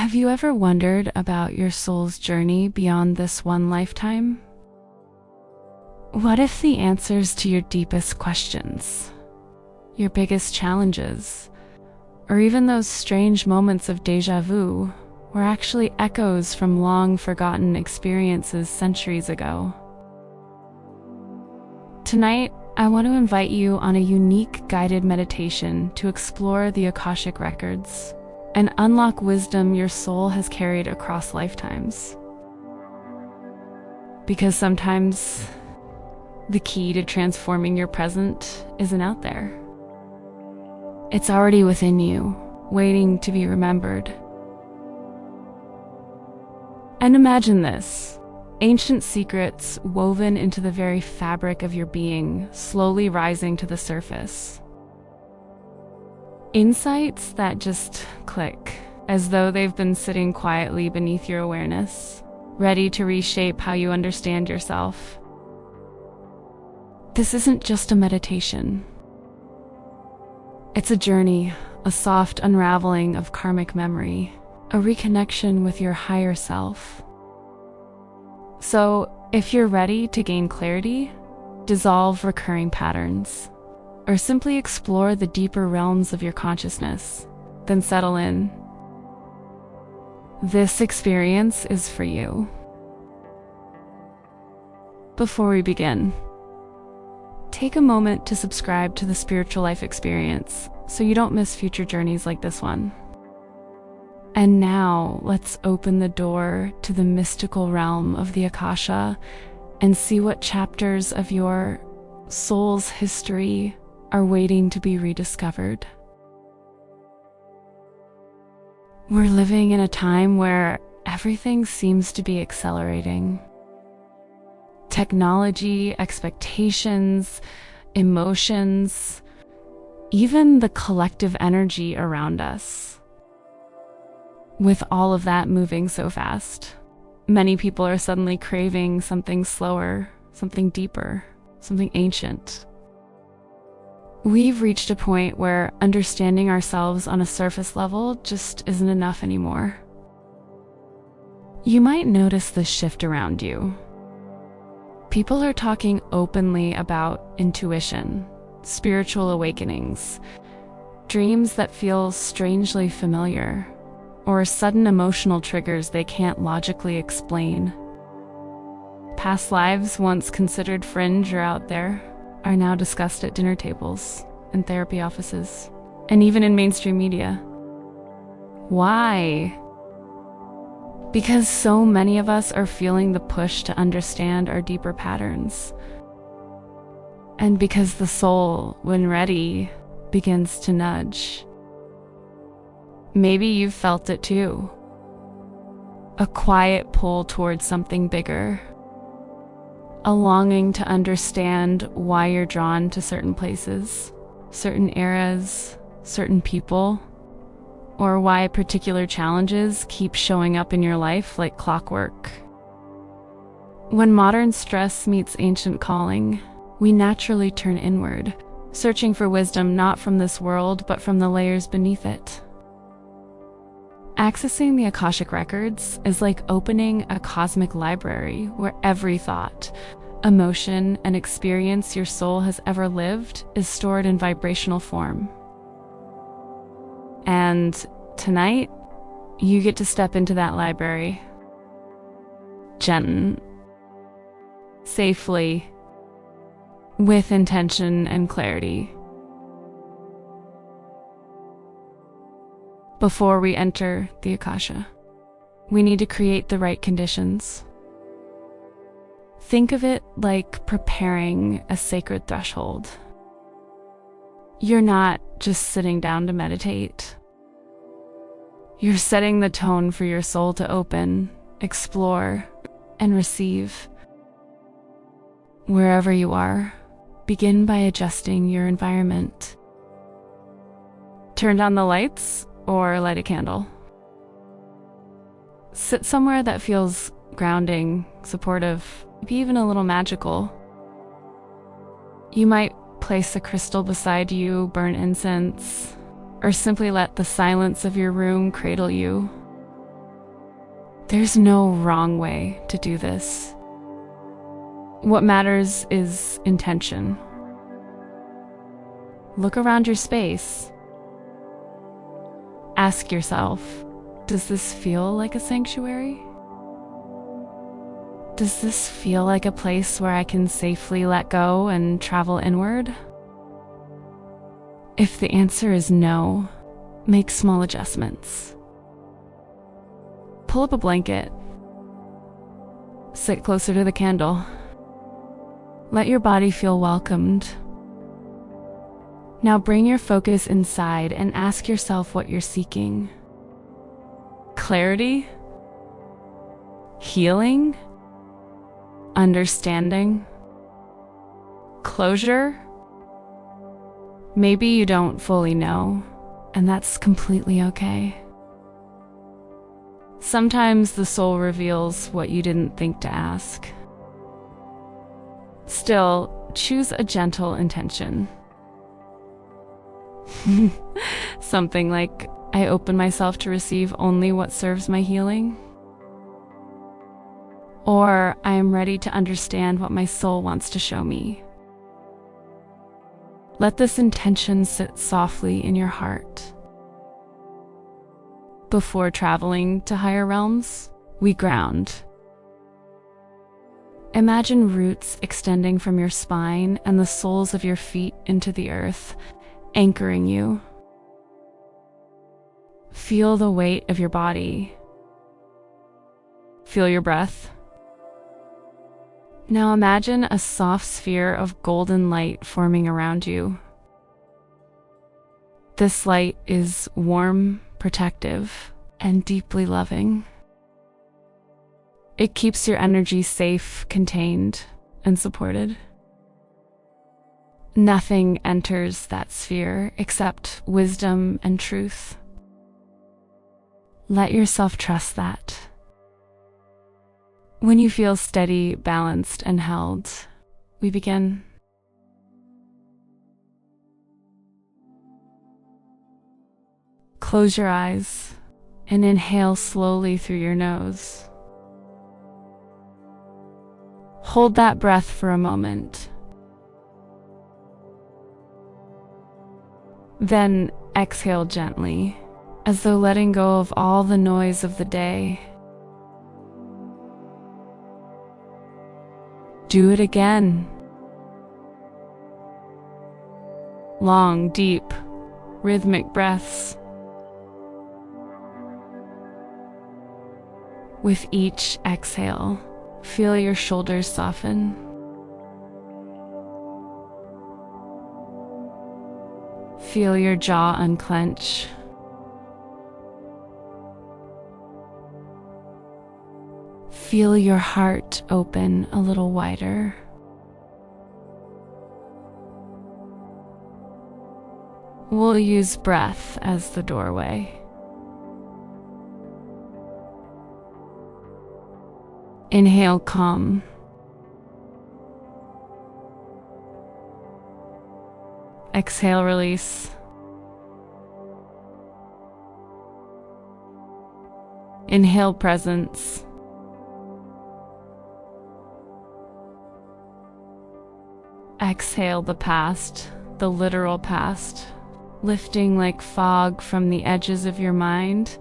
Have you ever wondered about your soul's journey beyond this one lifetime? What if the answers to your deepest questions, your biggest challenges, or even those strange moments of déjà vu were actually echoes from long-forgotten experiences centuries ago? Tonight, I want to invite you on a unique guided meditation to explore the Akashic records and unlock wisdom your soul has carried across lifetimes. Because sometimes the key to transforming your present isn't out there. It's already within you, waiting to be remembered. And imagine this: ancient secrets woven into the very fabric of your being, slowly rising to the surface. Insights that just click, as though they've been sitting quietly beneath your awareness, ready to reshape how you understand yourself. This isn't just a meditation. It's a journey, a soft unraveling of karmic memory, a reconnection with your higher self. So, if you're ready to gain clarity, dissolve recurring patterns, or simply explore the deeper realms of your consciousness, then settle in. This experience is for you. Before we begin, take a moment to subscribe to the Spiritual Life Experience so you don't miss future journeys like this one. And now, let's open the door to the mystical realm of the Akasha and see what chapters of your soul's history are waiting to be rediscovered. We're living in a time where everything seems to be accelerating. Technology, expectations, emotions, even the collective energy around us. With all of that moving so fast, many people are suddenly craving something slower, something deeper, something ancient. We've reached a point where understanding ourselves on a surface level just isn't enough anymore. You might notice this shift around you. People are talking openly about intuition, spiritual awakenings, dreams that feel strangely familiar, or sudden emotional triggers they can't logically explain. Past lives once considered fringe or out there are now discussed at dinner tables, in therapy offices, and even in mainstream media. Why? Because so many of us are feeling the push to understand our deeper patterns. And because the soul, when ready, begins to nudge. Maybe you've felt it too. A quiet pull towards something bigger. A longing to understand why you're drawn to certain places, certain eras, certain people, or why particular challenges keep showing up in your life like clockwork. When modern stress meets ancient calling, we naturally turn inward, searching for wisdom not from this world, but from the layers beneath it. Accessing the Akashic records is like opening a cosmic library where every thought, emotion, and experience your soul has ever lived is stored in vibrational form. And tonight, you get to step into that library. Gently, safely, with intention and clarity. Before we enter the Akasha, we need to create the right conditions. Think of it like preparing a sacred threshold. You're not just sitting down to meditate. You're setting the tone for your soul to open, explore, and receive. Wherever you are, begin by adjusting your environment. Turn down the lights or light a candle. Sit somewhere that feels grounding, supportive, maybe even a little magical. You might place a crystal beside you, burn incense, or simply let the silence of your room cradle you. There's no wrong way to do this. What matters is intention. Look around your space. Ask yourself, does this feel like a sanctuary? Does this feel like a place where I can safely let go and travel inward? If the answer is no, make small adjustments. Pull up a blanket. Sit closer to the candle. Let your body feel welcomed. Now bring your focus inside and ask yourself what you're seeking. Clarity? Healing? Understanding? Closure? Maybe you don't fully know, and that's completely okay. Sometimes the soul reveals what you didn't think to ask. Still, choose a gentle intention. Something like, I open myself to receive only what serves my healing. Or, I am ready to understand what my soul wants to show me. Let this intention sit softly in your heart. Before traveling to higher realms, we ground. Imagine roots extending from your spine and the soles of your feet into the earth, anchoring you. Feel the weight of your body. Feel your breath. Now imagine a soft sphere of golden light forming around you. This light is warm, protective, and deeply loving. It keeps your energy safe, contained, and supported. Nothing enters that sphere except wisdom and truth. Let yourself trust that. When you feel steady, balanced, and held, we begin. Close your eyes and inhale slowly through your nose. Hold that breath for a moment. Then exhale gently, as though letting go of all the noise of the day. Do it again. Long, deep, rhythmic breaths. With each exhale, feel your shoulders soften. Feel your jaw unclench. Feel your heart open a little wider. We'll use breath as the doorway. Inhale calm. Exhale release. Inhale presence. Exhale the past, the literal past, lifting like fog from the edges of your mind.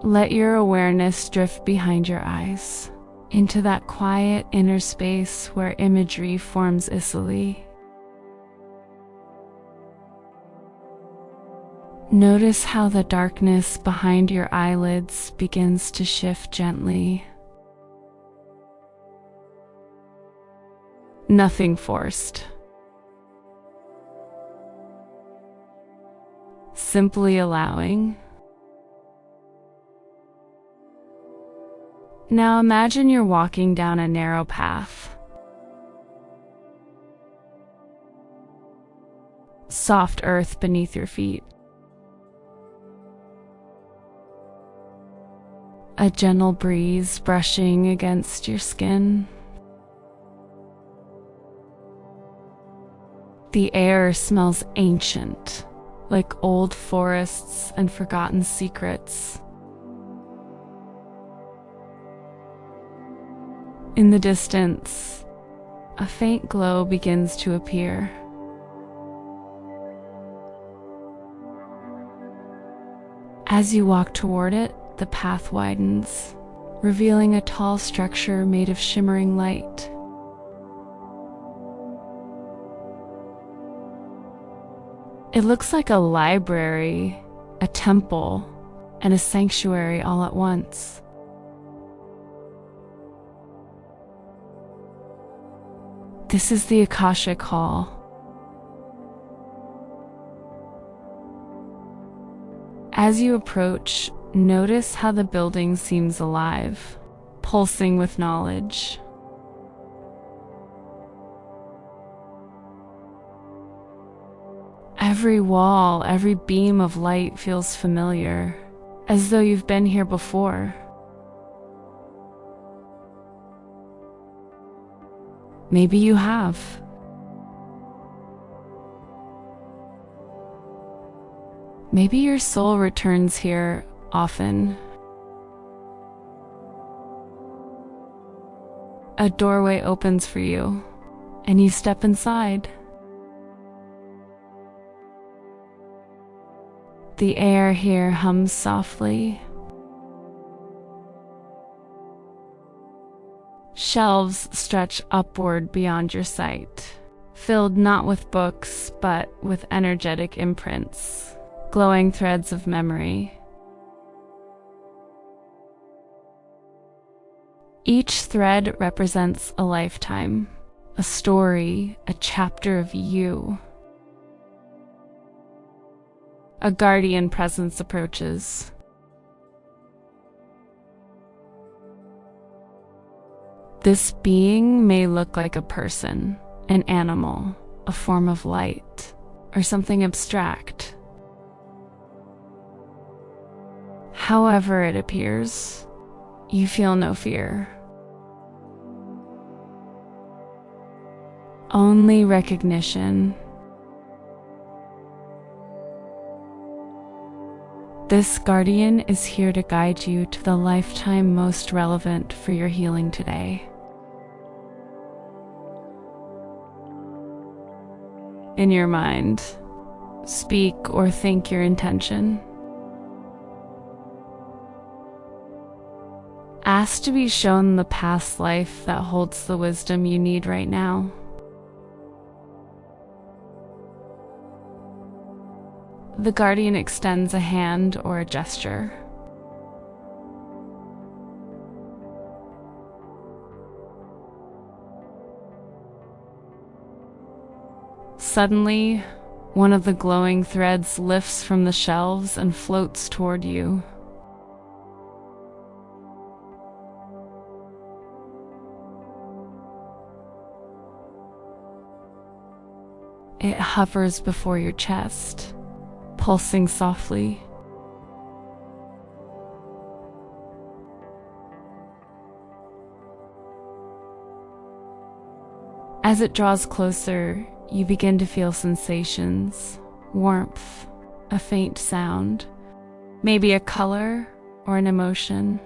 Let your awareness drift behind your eyes, into that quiet inner space where imagery forms easily. Notice how the darkness behind your eyelids begins to shift gently. Nothing forced. Simply allowing. Now imagine you're walking down a narrow path. Soft earth beneath your feet. A gentle breeze brushing against your skin. The air smells ancient, like old forests and forgotten secrets. In the distance, a faint glow begins to appear. As you walk toward it, the path widens, revealing a tall structure made of shimmering light. It looks like a library, a temple, and a sanctuary all at once. This is the Akashic Hall. As you approach, notice how the building seems alive, pulsing with knowledge. Every wall, every beam of light feels familiar, as though you've been here before. Maybe you have. Maybe your soul returns here often. A doorway opens for you, and you step inside. The air here hums softly. Shelves stretch upward beyond your sight, filled not with books, but with energetic imprints, glowing threads of memory. Each thread represents a lifetime, a story, a chapter of you. A guardian presence approaches. This being may look like a person, an animal, a form of light, or something abstract. However it appears, you feel no fear. Only recognition. This guardian is here to guide you to the lifetime most relevant for your healing today. In your mind, speak or think your intention. Ask to be shown the past life that holds the wisdom you need right now. The guardian extends a hand or a gesture. Suddenly, one of the glowing threads lifts from the shelves and floats toward you. It hovers before your chest, pulsing softly. As it draws closer, you begin to feel sensations, warmth, a faint sound, maybe a color or an emotion.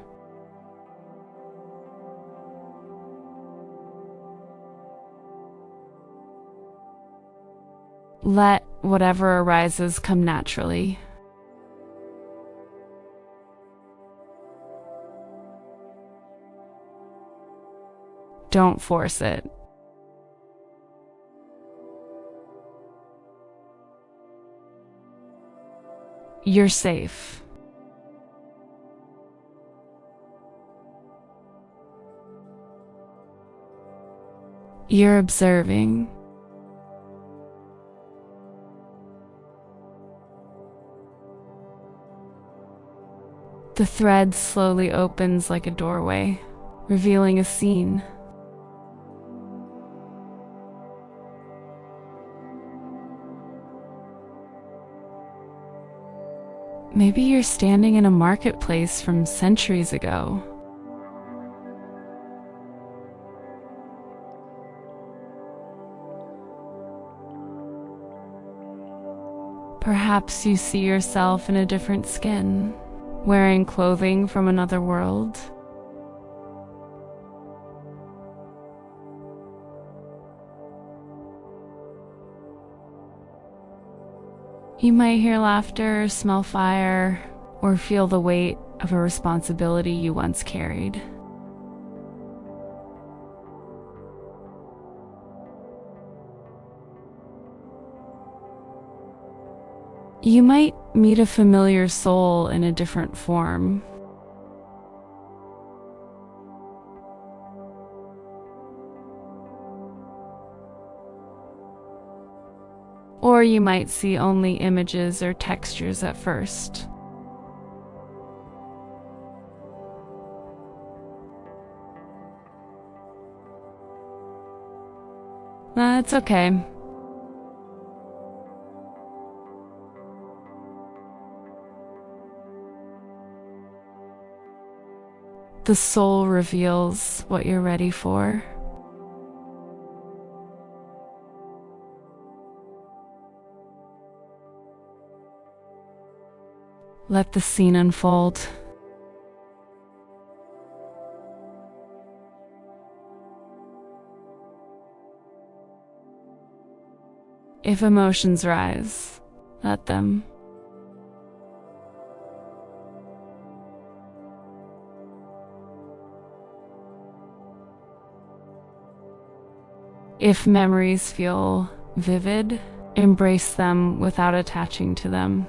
Let whatever arises come naturally. Don't force it. You're safe. You're observing. The thread slowly opens like a doorway, revealing a scene. Maybe you're standing in a marketplace from centuries ago. Perhaps you see yourself in a different skin, wearing clothing from another world. You might hear laughter, smell fire, or feel the weight of a responsibility you once carried. You might meet a familiar soul in a different form. Or you might see only images or textures at first. That's okay. The soul reveals what you're ready for. Let the scene unfold. If emotions rise, let them. If memories feel vivid, embrace them without attaching to them.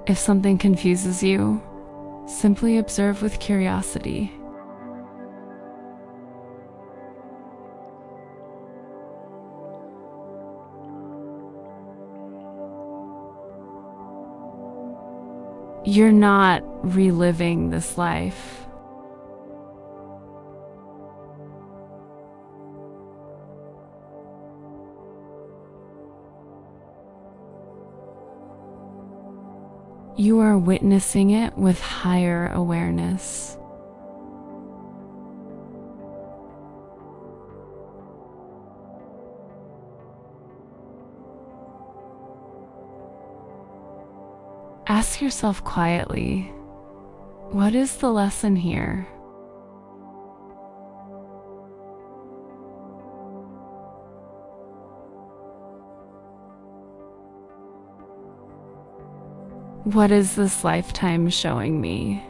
If something confuses you, simply observe with curiosity. You're not reliving this life. You are witnessing it with higher awareness. Ask yourself quietly, what is the lesson here? What is this lifetime showing me?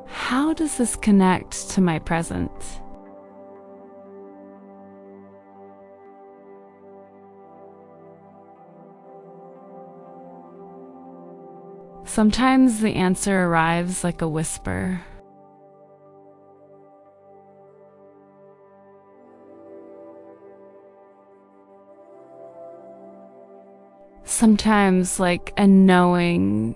How does this connect to my present? Sometimes the answer arrives like a whisper. Sometimes like a knowing.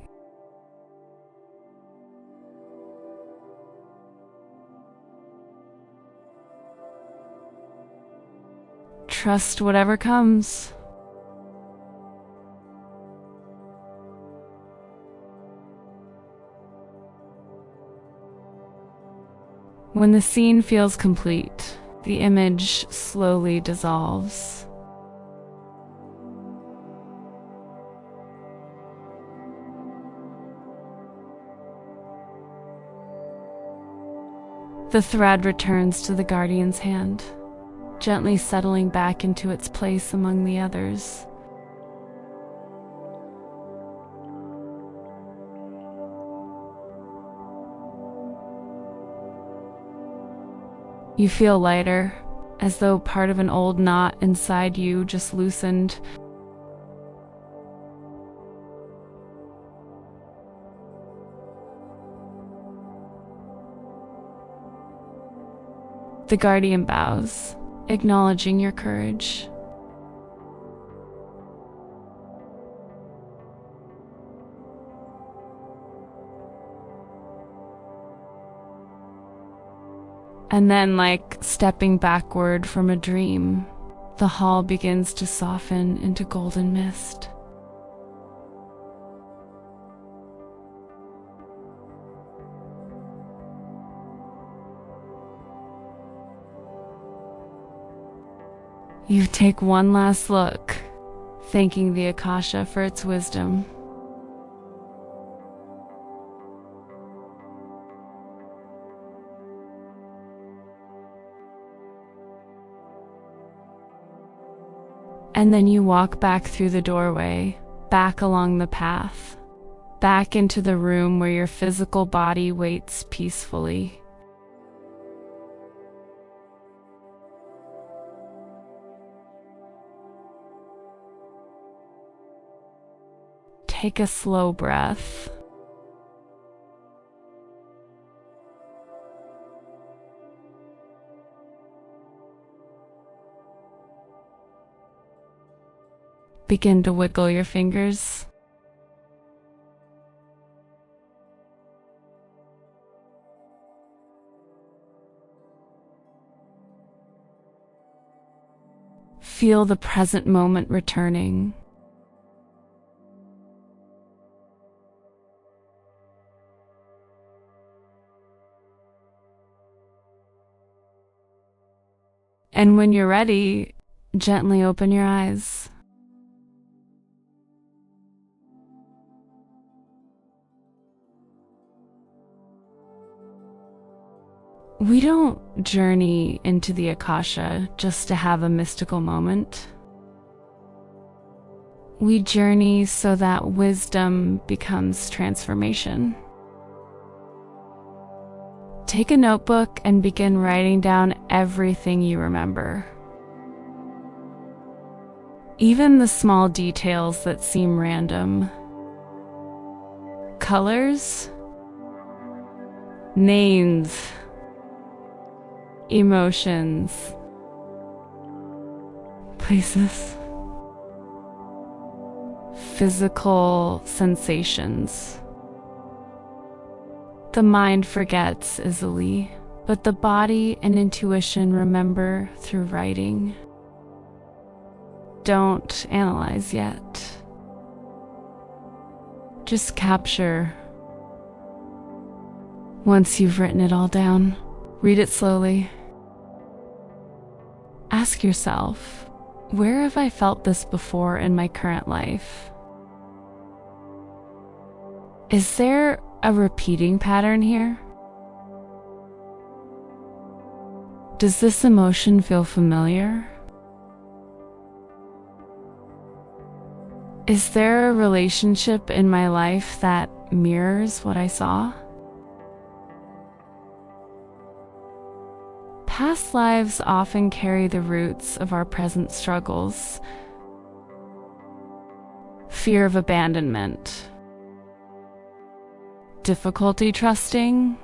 Trust whatever comes. When the scene feels complete, the image slowly dissolves. The thread returns to the guardian's hand, gently settling back into its place among the others. You feel lighter, as though part of an old knot inside you just loosened. The guardian bows, acknowledging your courage. And then, like stepping backward from a dream, The hall begins to soften into golden mist. You take one last look, thanking the Akasha for its wisdom. And then you walk back through the doorway, back along the path, back into the room where your physical body waits peacefully. Take a slow breath. Begin to wiggle your fingers. Feel the present moment returning. And when you're ready, gently open your eyes. We don't journey into the Akasha just to have a mystical moment. We journey so that wisdom becomes transformation. Take a notebook and begin writing down everything you remember. Even the small details that seem random. Colors, names, emotions, places, physical sensations. The mind forgets easily, but the body and intuition remember through writing. Don't analyze yet. Just capture. Once you've written it all down, read it slowly. Ask yourself, where have I felt this before in my current life? Is there a repeating pattern here? Does this emotion feel familiar? Is there a relationship in my life that mirrors what I saw? Past lives often carry the roots of our present struggles. Fear of abandonment, difficulty trusting,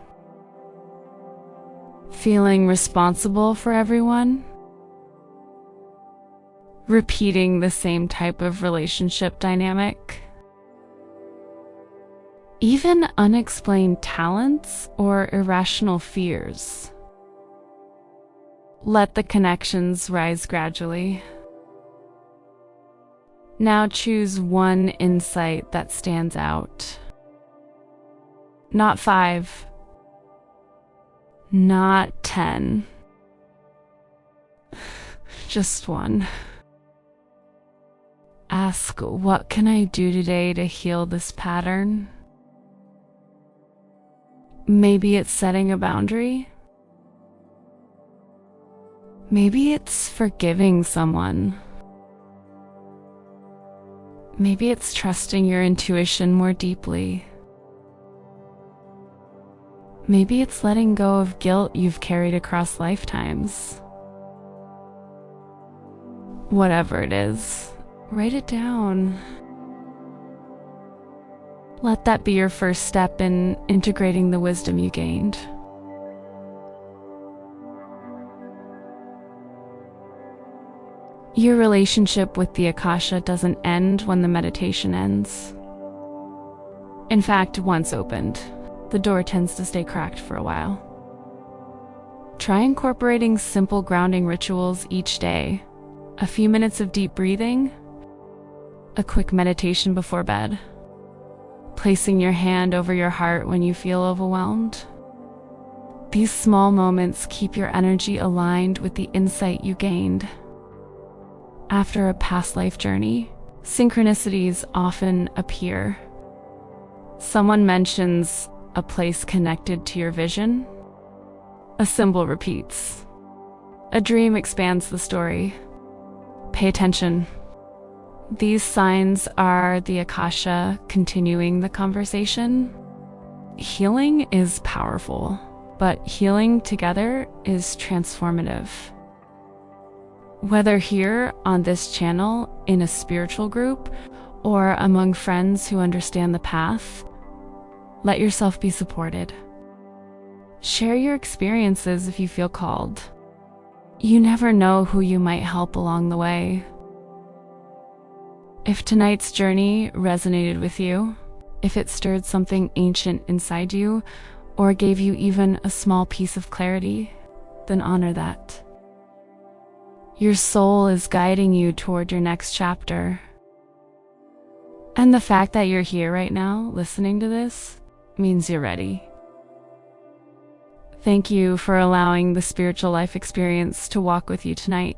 feeling responsible for everyone, repeating the same type of relationship dynamic, even unexplained talents or irrational fears. Let the connections rise gradually. Now choose one insight that stands out. Not 5, not 10, just one. Ask, what can I do today to heal this pattern? Maybe it's setting a boundary. Maybe it's forgiving someone. Maybe it's trusting your intuition more deeply. Maybe it's letting go of guilt you've carried across lifetimes. Whatever it is, write it down. Let that be your first step in integrating the wisdom you gained. Your relationship with the Akasha doesn't end when the meditation ends. In fact, once opened, the door tends to stay cracked for a while. Try incorporating simple grounding rituals each day. A few minutes of deep breathing, a quick meditation before bed, placing your hand over your heart when you feel overwhelmed. These small moments keep your energy aligned with the insight you gained. After a past life journey, synchronicities often appear. Someone mentions a place connected to your vision. A symbol repeats. A dream expands the story. Pay attention. These signs are the Akasha continuing the conversation. Healing is powerful, but healing together is transformative. Whether here on this channel, in a spiritual group, or among friends who understand the path, let yourself be supported. Share your experiences if you feel called. You never know who you might help along the way. If tonight's journey resonated with you, if it stirred something ancient inside you, or gave you even a small piece of clarity, then honor that. Your soul is guiding you toward your next chapter. And the fact that you're here right now, listening to this, means you're ready. Thank you for allowing the spiritual life experience to walk with you tonight.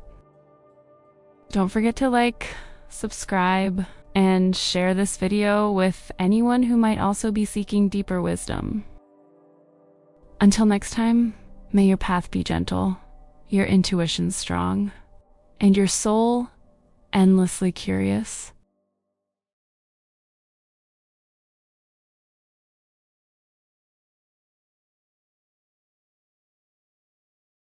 Don't forget to like, subscribe, and share this video with anyone who might also be seeking deeper wisdom. Until next time, may your path be gentle, your intuition strong, and your soul endlessly curious.